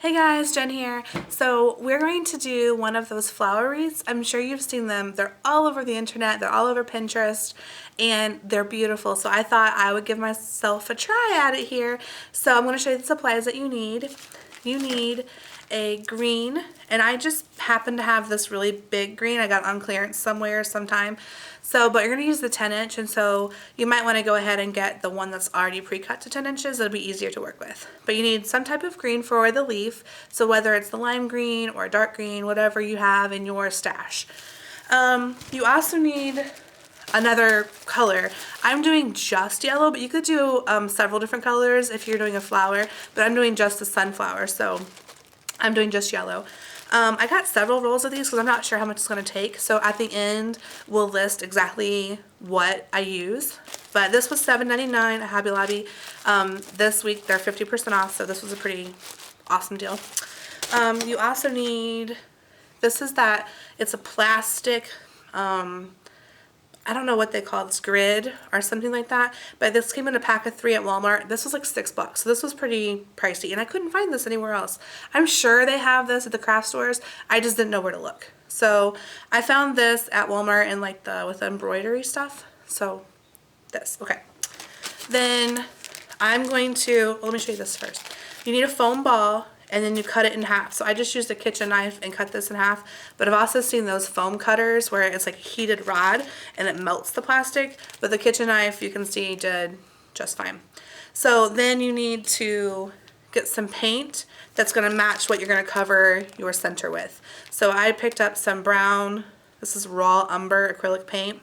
Hey guys, Jen here. So we're going to do one of those flower wreaths. I'm sure you've seen them. They're all over the internet. They're all over Pinterest and they're beautiful. So I thought I would give myself a try at it here. So I'm going to show you the supplies that you need. You need a green, and I just happen to have this really big green. I got on clearance somewhere sometime. So, but you're going to use the 10-inch, and so you might want to go ahead and get the one that's already pre-cut to 10 inches. It'll be easier to work with. But you need some type of green for the leaf, so whether it's the lime green or dark green, whatever you have in your stash. You also need another color. I'm doing just yellow, but you could do several different colors if you're doing a flower, but I'm doing just the sunflower, so I'm doing just yellow. I got several rolls of these because I'm not sure how much it's going to take, so at the end we'll list exactly what I use. But this was $7.99 at Hobby Lobby. This week they're 50% off, so this was a pretty awesome deal. You also need, it's a plastic, I don't know what they call this, grid or something like that, but this came in a pack of 3 at Walmart. This was like $6, so this was pretty pricey, and I couldn't find this anywhere else. I'm sure they have this at the craft stores. I just didn't know where to look. So I found this at Walmart in like with embroidery stuff. So this, okay. Then I'm going to, let me show you this first. You need a foam ball, and then you cut it in half. So I just used a kitchen knife and cut this in half, but I've also seen those foam cutters where it's like a heated rod and it melts the plastic, but the kitchen knife, you can see, did just fine. So then you need to get some paint that's gonna match what you're gonna cover your center with. So I picked up some brown, this is raw Umber acrylic paint,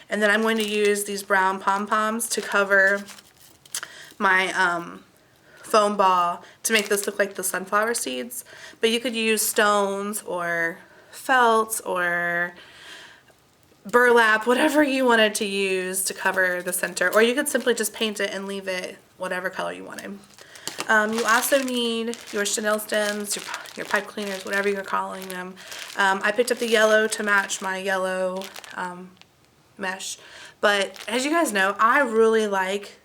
and then I'm going to use these brown pom-poms to cover my foam ball to make this look like the sunflower seeds. But you could use stones or felt or burlap, whatever you wanted to use to cover the center, or you could simply just paint it and leave it whatever color you wanted. You also need your chenille stems, your pipe cleaners, whatever you're calling them. I picked up the yellow to match my yellow mesh, but as you guys know, I really like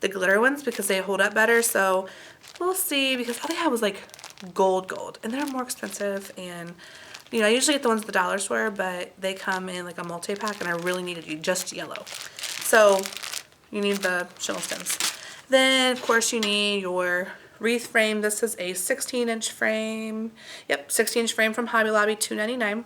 the glitter ones because they hold up better. So we'll see, because all they had was like gold, and they're more expensive, and you know, I usually get the ones at the dollar store, but they come in like a multi-pack, and I really needed just yellow. So you need the chenille stems. Then of course you need your wreath frame. This is a 16-inch frame. Yep, 16-inch frame from Hobby Lobby, $2.99.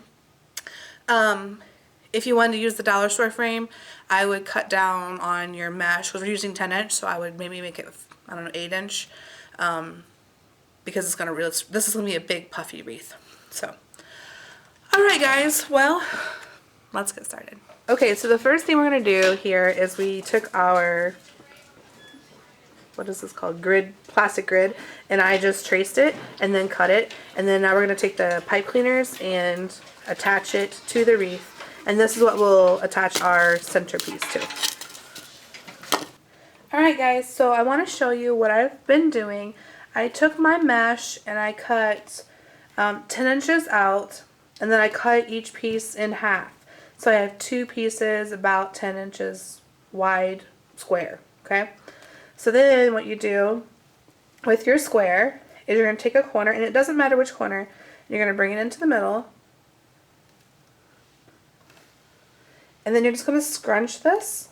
If you wanted to use the dollar store frame, I would cut down on your mesh, because we're using 10-inch, so I would maybe make it, I don't know, 8-inch, because it's gonna this is gonna be a big puffy wreath. So, all right, guys. Well, let's get started. Okay, so the first thing we're gonna do here is we took our, what is this called, plastic grid, and I just traced it and then cut it, and then now we're gonna take the pipe cleaners and attach it to the wreath. And this is what we'll attach our centerpiece to. Alright guys, so I want to show you what I've been doing. I took my mesh and I cut 10 inches out, and then I cut each piece in half. So I have 2 pieces about 10 inches wide square, okay? So then what you do with your square is you're going to take a corner, and it doesn't matter which corner, you're going to bring it into the middle. And then you're just going to scrunch this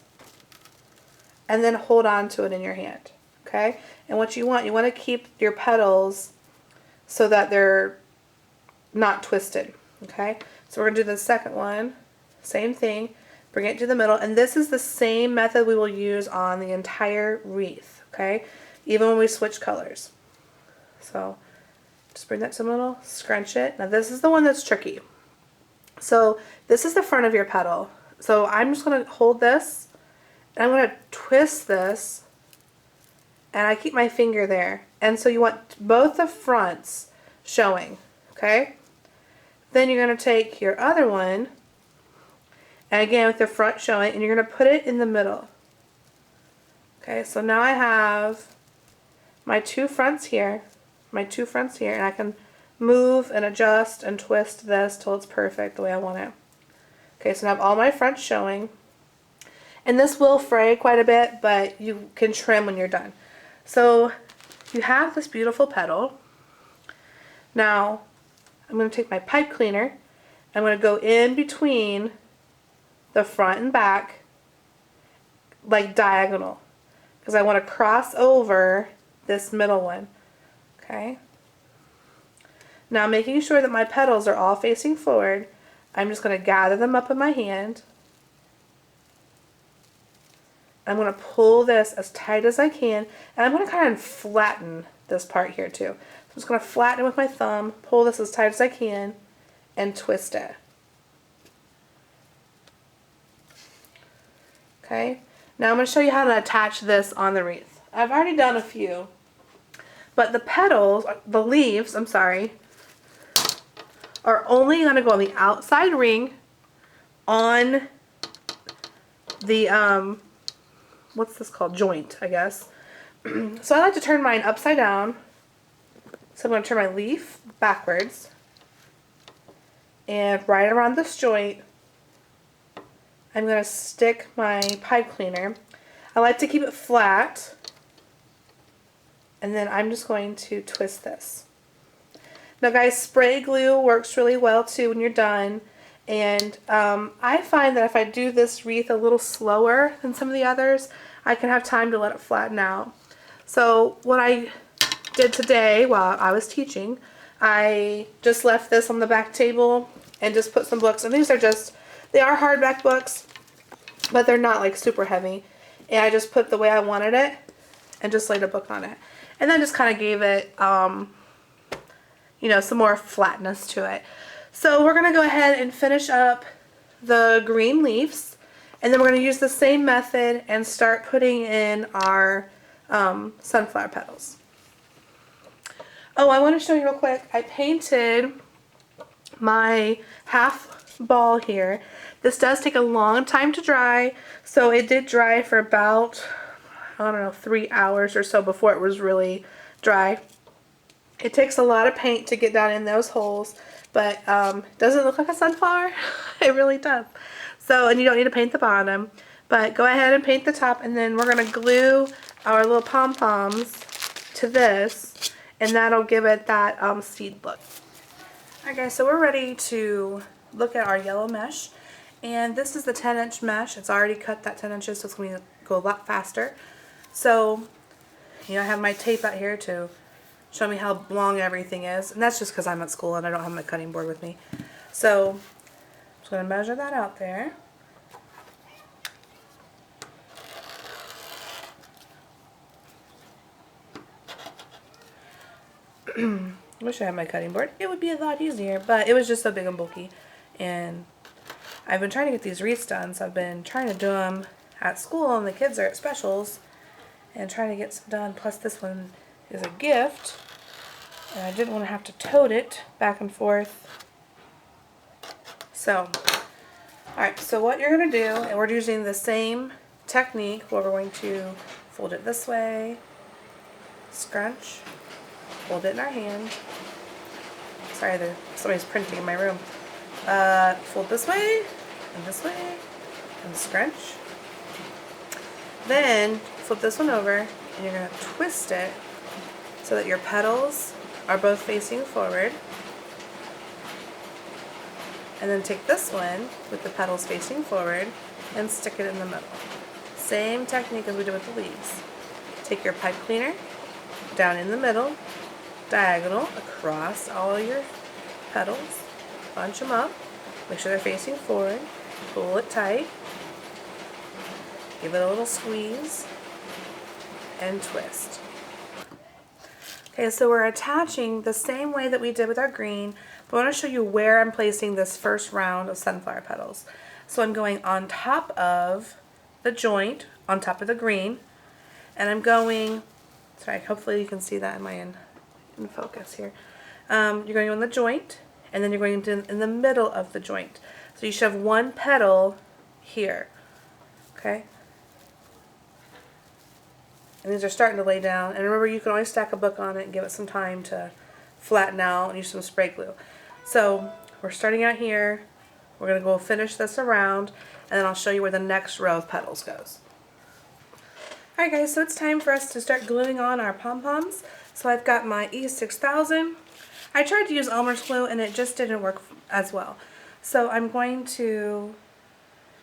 and then hold on to it in your hand, okay? And what you want to keep your petals so that they're not twisted, okay? So we're going to do the second one, same thing, bring it to the middle, and this is the same method we will use on the entire wreath, okay? Even when we switch colors. So just bring that to the middle, scrunch it. Now this is the one that's tricky. So this is the front of your petal. So I'm just going to hold this, and I'm going to twist this, and I keep my finger there. And so you want both the fronts showing, okay? Then you're going to take your other one, and again with the front showing, and you're going to put it in the middle. Okay, so now I have my 2 fronts here, and I can move and adjust and twist this till it's perfect the way I want it. Okay, so now I have all my fronts showing, and this will fray quite a bit, but you can trim when you're done. So you have this beautiful petal. Now, I'm going to take my pipe cleaner. I'm going to go in between the front and back, like diagonal, because I want to cross over this middle one. Okay. Now, making sure that my petals are all facing forward, I'm just going to gather them up in my hand. I'm going to pull this as tight as I can, and I'm going to kind of flatten this part here too. So I'm just going to flatten it with my thumb, pull this as tight as I can, and twist it. Okay, now I'm going to show you how to attach this on the wreath. I've already done a few, but the petals, the leaves, I'm sorry, are only going to go on the outside ring on the, what's this called? Joint, I guess. So I like to turn mine upside down. So I'm going to turn my leaf backwards. And right around this joint, I'm going to stick my pipe cleaner. I like to keep it flat. And then I'm just going to twist this. Now guys, spray glue works really well too when you're done. And I find that if I do this wreath a little slower than some of the others, I can have time to let it flatten out. So what I did today while I was teaching, I just left this on the back table and just put some books. And these are just, they are hardback books, but they're not like super heavy. And I just put the way I wanted it and just laid a book on it. And then just kind of gave it, you know, some more flatness to it. So we're going to go ahead and finish up the green leaves, and then we're going to use the same method and start putting in our sunflower petals. Oh, I want to show you real quick. I painted my half ball here. This does take a long time to dry, so it did dry for about, I don't know, 3 hours or so before it was really dry. It takes a lot of paint to get down in those holes, but does it look like a sunflower? It really does. So, and you don't need to paint the bottom, but go ahead and paint the top, and then we're going to glue our little pom-poms to this, and that'll give it that seed look. Alright guys, so we're ready to look at our yellow mesh, and this is the 10-inch mesh. It's already cut that 10 inches, so it's going to go a lot faster. So, you know, I have my tape out here to show me how long everything is, and that's just because I'm at school and I don't have my cutting board with me. So I'm just going to measure that out there. I wish I had my cutting board. It would be a lot easier, but it was just so big and bulky. And I've been trying to get these wreaths done, so I've been trying to do them at school, and the kids are at specials, and trying to get some done. Plus this one is a gift, and I didn't want to have to tote it back and forth. So, alright, so what you're going to do, and we're using the same technique where we're going to fold it this way, scrunch, hold it in our hand. Sorry, somebody's printing in my room. Fold this way, and scrunch. Then flip this one over, and you're going to twist it so that your petals are both facing forward. And then take this one with the petals facing forward and stick it in the middle. Same technique as we did with the leaves. Take your pipe cleaner, down in the middle, diagonal across all your petals, bunch them up, make sure they're facing forward, pull it tight, give it a little squeeze, and twist. Okay, so we're attaching the same way that we did with our green, but I want to show you where I'm placing this first round of sunflower petals. So I'm going on top of the joint, on top of the green, and I'm going, sorry, hopefully you can see that in my in focus here. You're going on the joint, and then you're going in the middle of the joint. So you should have one petal here, okay? And these are starting to lay down. And remember, you can always stack a book on it and give it some time to flatten out and use some spray glue. So we're starting out here. We're going to go finish this around, and then I'll show you where the next row of petals goes. Alright guys, so it's time for us to start gluing on our pom-poms. So I've got my E6000. I tried to use Elmer's glue and it just didn't work as well. So I'm going to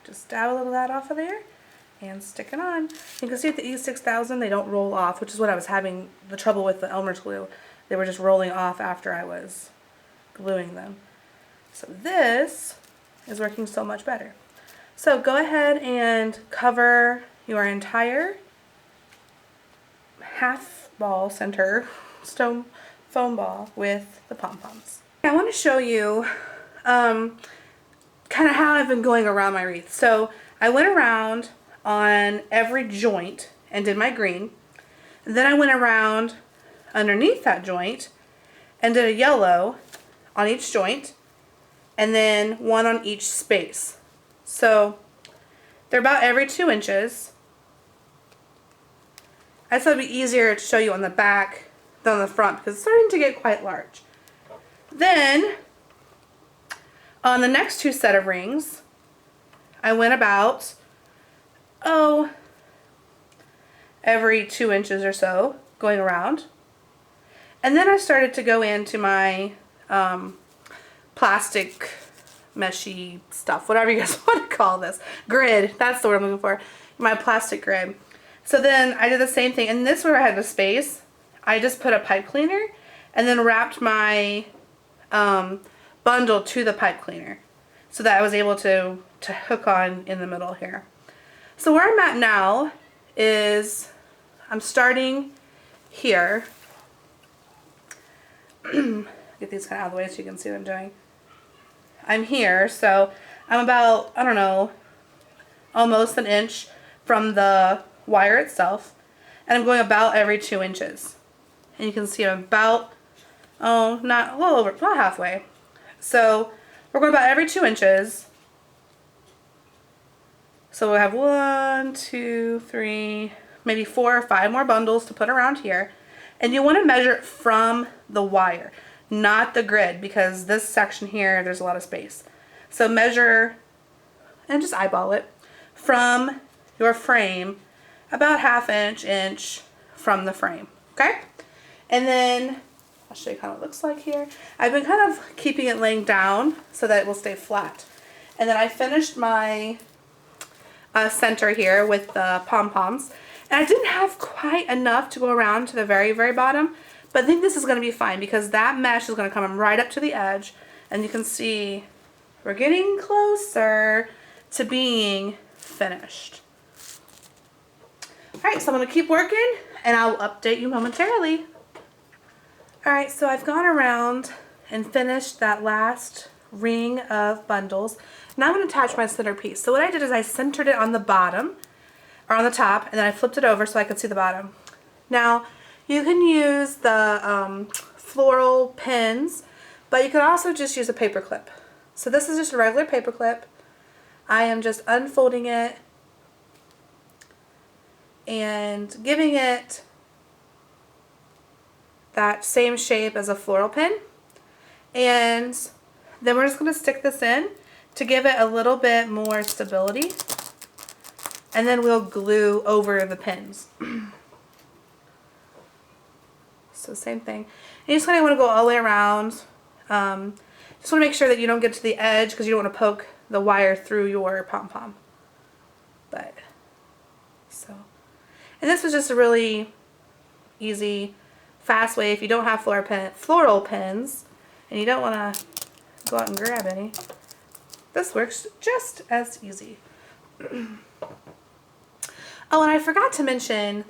just dab a little of that off of there and stick it on. You can see with the E6000 they don't roll off, which is what I was having the trouble with the Elmer's glue. They were just rolling off after I was gluing them. So this is working so much better. So go ahead and cover your entire half ball center stone foam ball with the pom-poms. I want to show you kind of how I've been going around my wreath. So I went around on every joint and did my green. Then I went around underneath that joint and did a yellow on each joint, and then one on each space. So they're about every 2 inches. I thought it'd be easier to show you on the back than on the front because it's starting to get quite large. Then on the next 2 set of rings, I went about, every 2 inches or so going around. And then I started to go into my plastic meshy stuff, whatever you guys want to call this. Grid, that's the word I'm looking for. My plastic grid. So then I did the same thing, and this where I had the space, I just put a pipe cleaner and then wrapped my bundle to the pipe cleaner so that I was able to hook on in the middle here. So where I'm at now is I'm starting here. Get these kind of out of the way so you can see what I'm doing. I'm here, so I'm about, I don't know, almost an inch from the wire itself, and I'm going about every 2 inches. And you can see I'm about, not a little over, about halfway. So we're going about every 2 inches. So we'll have 1, 2, 3, maybe 4 or 5 more bundles to put around here. And you want to measure it from the wire, not the grid, because this section here, there's a lot of space. So measure and just eyeball it from your frame, about ½ inch from the frame, okay? And then I'll show you kind of what it looks like here. I've been kind of keeping it laying down so that it will stay flat. And then I finished my center here with the pom-poms. And I didn't have quite enough to go around to the very, very bottom, but I think this is going to be fine because that mesh is going to come right up to the edge, and you can see we're getting closer to being finished. Alright, so I'm going to keep working, and I'll update you momentarily. Alright, so I've gone around and finished that last ring of bundles. Now I'm going to attach my centerpiece. So what I did is I centered it on the bottom, or on the top, and then I flipped it over so I could see the bottom. Now, you can use the floral pins, but you can also just use a paper clip. So this is just a regular paper clip. I am just unfolding it and giving it that same shape as a floral pin. And then we're just going to stick this in to give it a little bit more stability. And then we'll glue over the pins. So same thing. And you just kind of want to go all the way around. Just want to make sure that you don't get to the edge because you don't want to poke the wire through your pom-pom. But, so. And this was just a really easy, fast way if you don't have floral pins and you don't want to go out and grab any. This works just as easy. Oh, and I forgot to mention,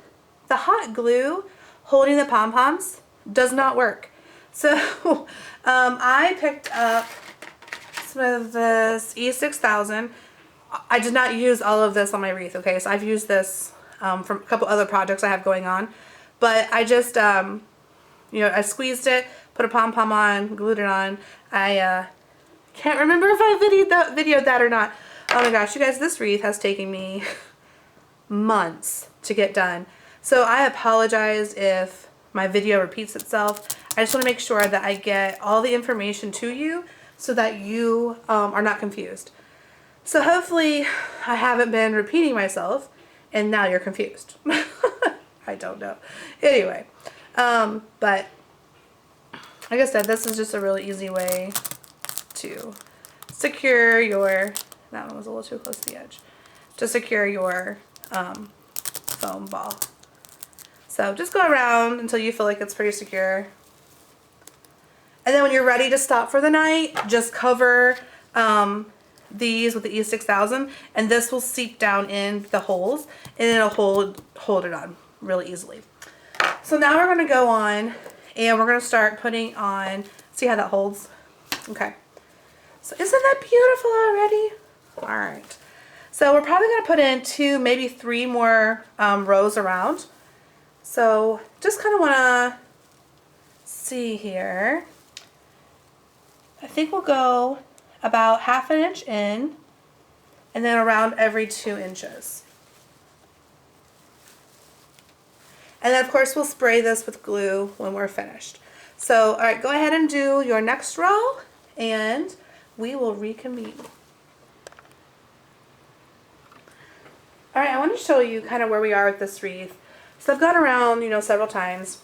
the hot glue holding the pom-poms does not work. So I picked up some of this E6000. I did not use all of this on my wreath, okay? So I've used this from a couple other projects I have going on. But I just, you know, I squeezed it, put a pom-pom on, glued it on. I can't remember if I videoed that or not. Oh my gosh, you guys, this wreath has taken me months to get done. So I apologize if my video repeats itself. I just want to make sure that I get all the information to you so that you are not confused. So hopefully I haven't been repeating myself and now you're confused. I don't know. Anyway, But like I said, this is just a really easy way to secure your, that one was a little too close to the edge, to secure your foam ball. So just go around until you feel like it's pretty secure. And then when you're ready to stop for the night, just cover these with the E6000, and this will seep down in the holes, and it'll hold it on really easily. So now we're going to go on, and we're going to start putting on, see how that holds? Okay. So isn't that beautiful already? All right. So we're probably going to put in 2, maybe 3 more rows around. So just kind of want to see here. I think we'll go about 1/2 inch in, and then around every 2 inches. And then of course we'll spray this with glue when we're finished. So all right, go ahead and do your next row, and we will reconvene. All right, I want to show you kind of where we are with this wreath. So I've gone around, you know, several times,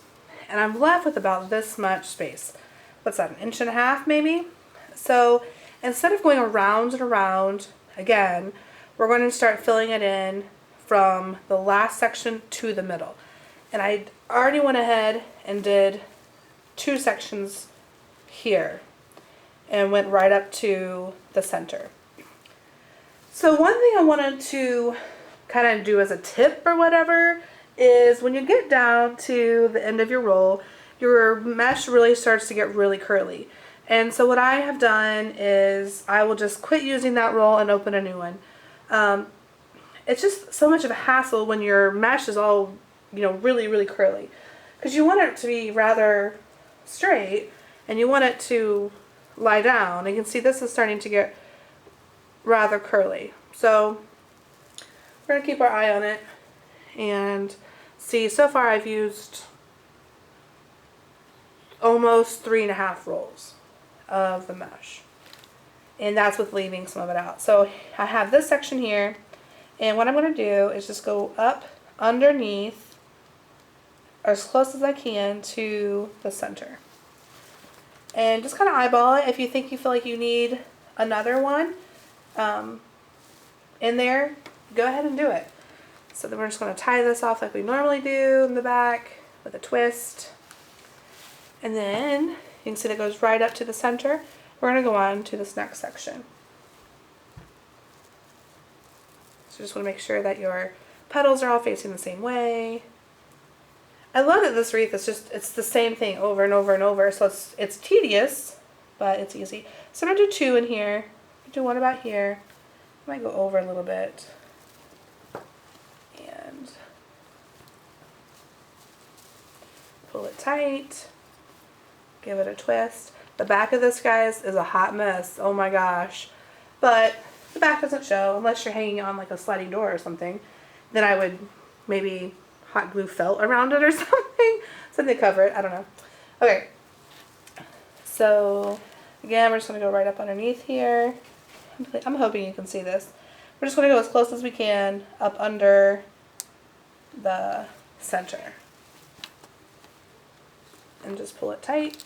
and I'm left with about this much space. What's that, 1.5 inches maybe? So instead of going around and around again, we're going to start filling it in from the last section to the middle. And I already went ahead and did 2 sections here and went right up to the center. So one thing I wanted to kind of do as a tip or whatever is when you get down to the end of your roll, your mesh really starts to get really curly. And so what I have done is I will just quit using that roll and open a new one. It's just so much of a hassle when your mesh is all, you know, really, really curly. Because you want it to be rather straight and you want it to lie down. You can see this is starting to get rather curly. So we're going to keep our eye on it and see. So far I've used almost 3.5 rolls of the mesh, and that's with leaving some of it out. So I have this section here, and what I'm going to do is just go up underneath as close as I can to the center, and just kind of eyeball it. If you think you feel like you need another one in there, go ahead and do it. So then we're just going to tie this off like we normally do in the back with a twist. And then you can see that goes right up to the center. We're going to go on to this next section. So just want to make sure that your petals are all facing the same way. I love that this wreath is just, it's the same thing over and over and over. So it's tedious, but it's easy. So I'm going to do 2 in here. Do 1 about here. I might go over a little bit. And pull it tight. Give it a twist. The back of this, guys, is a hot mess. Oh my gosh. But the back doesn't show unless you're hanging on like a sliding door or something. Then I would maybe hot glue felt around it or something to cover it. I don't know. Okay. So again, we're just going to go right up underneath here. I'm hoping you can see this. We're just going to go as close as we can up under the center. And just pull it tight.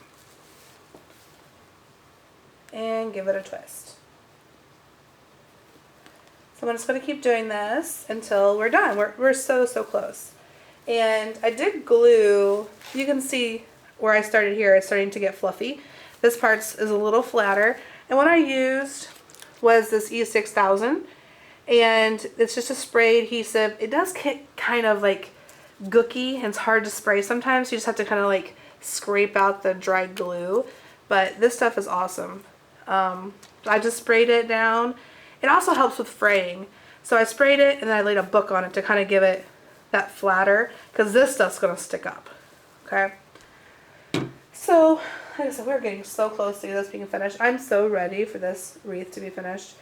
And give it a twist. So I'm just going to keep doing this until we're done. We're so close. And I did glue, you can see where I started here, it's starting to get fluffy. This part is a little flatter. And what I used was this E6000. And it's just a spray adhesive. It does get kind of like gooky and it's hard to spray sometimes. So you just have to kind of like scrape out the dried glue. But this stuff is awesome. I just sprayed it down. It also helps with fraying. So I sprayed it and then I laid a book on it to kind of give it that flatter, because this stuff's going to stick up. Okay. So, like I said, we're getting so close to this being finished. I'm so ready for this wreath to be finished.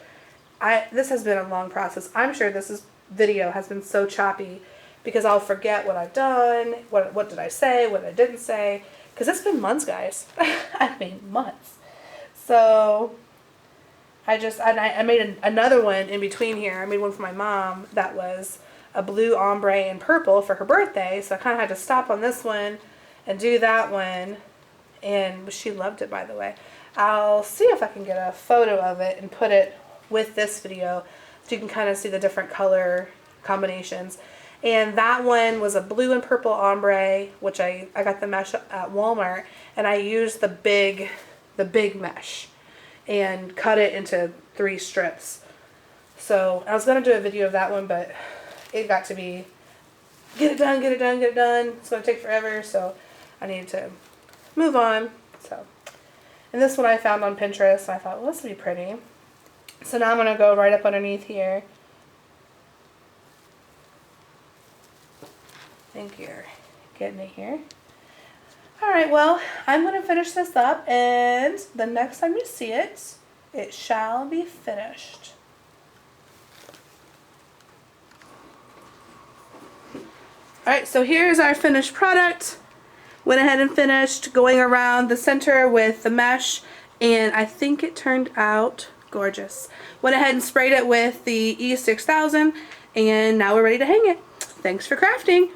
This has been a long process. I'm sure this video has been so choppy because I'll forget what I've done, what did I say, what I didn't say, because it's been months, guys. I mean, months. So I made another one in between here. I made one for my mom that was a blue ombre and purple for her birthday. So I kind of had to stop on this one and do that one. And she loved it, by the way. I'll see if I can get a photo of it and put it with this video so you can kind of see the different color combinations. And that one was a blue and purple ombre, which I got the mesh at Walmart, and I used the big mesh and cut it into 3 strips. So I was going to do a video of that one, but it got to be get it done, get it done, get it done. It's going to take forever, so I needed to move on. So, and this one I found on Pinterest, and I thought, well, this would be pretty. So now I'm going to go right up underneath here. I think you're getting it here. Alright, well, I'm going to finish this up, and the next time you see it, it shall be finished. Alright, so here's our finished product. Went ahead and finished going around the center with the mesh, and I think it turned out gorgeous. Went ahead and sprayed it with the E6000, and now we're ready to hang it. Thanks for crafting!